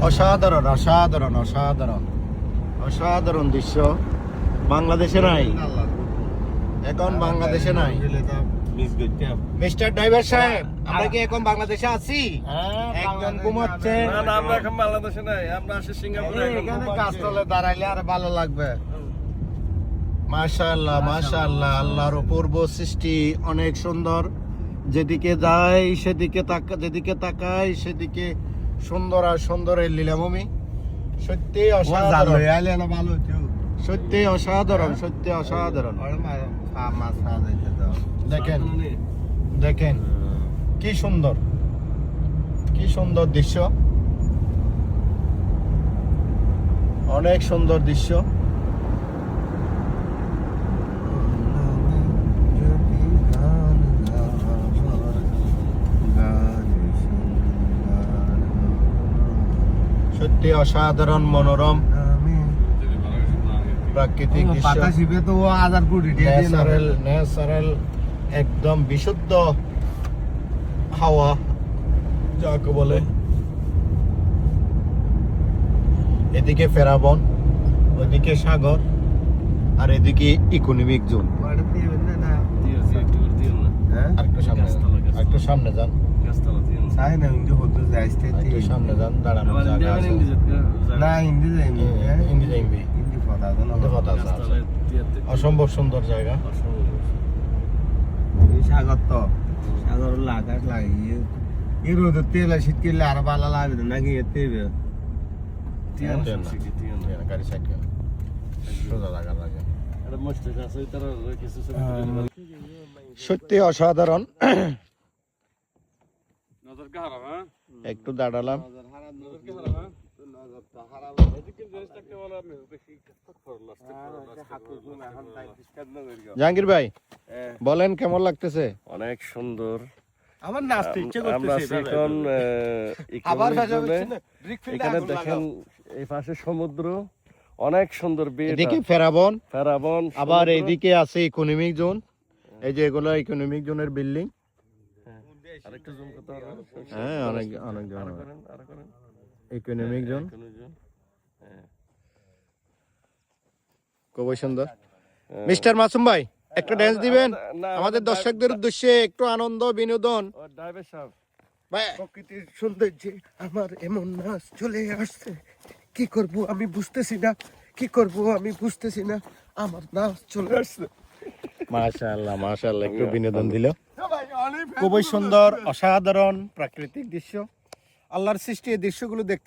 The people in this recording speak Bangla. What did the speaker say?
অসাধারণ অসাধারণ অসাধারণ অসাধারণ দৃশ্য। বাংলাদেশে নাই, এখন বাংলাদেশে নাই। মিস্টার ড্রাইভার সাহেব, আমরা কি এখন বাংলাদেশে আছি? একজন ঘুমাচ্ছে। আমরা এখন বাংলাদেশে নাই, আমরা আছি সিঙ্গাপুরে। এখানে গাছতলে দাঁড়াইলে আর ভালো লাগবে। মাশাআল্লাহ মাশাআল্লাহ, আল্লাহর অপূর্ব সৃষ্টি, অনেক সুন্দর। যেদিকে যাই সেদিকে যেদিকে তাকাই সেদিকে সুন্দর আর সুন্দরের লীলাভূমি। সত্যি অসাধারণ, সত্যি অসাধারণ, সত্যি অসাধারণ। দেখেন দেখেন কি সুন্দর, কি সুন্দর দৃশ্য, অনেক সুন্দর দৃশ্য। সত্যি অসাধারণ মনোরম প্রাকৃতিক দৃশ্য, ন্যাচারাল একদম বিশুদ্ধ হাওয়া যাকে বলে। এদিকে ফেরাবন, ওইদিকে সাগর, আর এদিকে ইকোনমিক জোন। আরেকটু সামনে যান, সামনে যান, দাঁড়ানো জায়গা আছে। অসম্ভব সুন্দর জায়গা। সাগর তো সাগর লাগার লাগিয়ে এই রোদের তেল শীত করলে আর ভালো লাগবে নাকি? গাড়ি সাইড কর, সোজা লাগা লাগে। সত্যি অসাধারণ। একটু দাঁড়ালাম। জাহাঙ্গীর ভাই বলেন কেমন লাগতেছে? অনেক সুন্দর। আমার নাচতে ইচ্ছে আমরা করতেছে এখন আবার এখানে দেখেন এই পাশে সমুদ্র, অনেক সুন্দর। এদিকে ফেরাবন, ফেরাবন, আবার এইদিকে আছে ইকোনমিক জোন। এই যে এগুলো ইকোনমিক জোনের বিল্ডিং। আরেকটু জুম করতে পারবেন? হ্যাঁ, অনেক অনেক জন ইকোনমিক জোন। খুবই সুন্দর। মিস্টার মাসুম ভাই একটা ড্যান্স দিবেন আমাদের দর্শকদের উদ্দেশ্যে, একটু আনন্দ বিনোদন। প্রকৃতির সৌন্দর্যে আমার এমন নাচ চলে আসছে, কি করব আমি বুঝতেছি না, কি করব আমি বুঝতেছি না, আমার নাচ চলে আসছে। মাশাআল্লাহ মাশাআল্লাহ, একটু বিনোদন দিল। খুবই সুন্দর অসাধারণ প্রাকৃতিক দৃশ্য, আল্লাহর সৃষ্টি। এই দৃশ্যগুলো দেখতে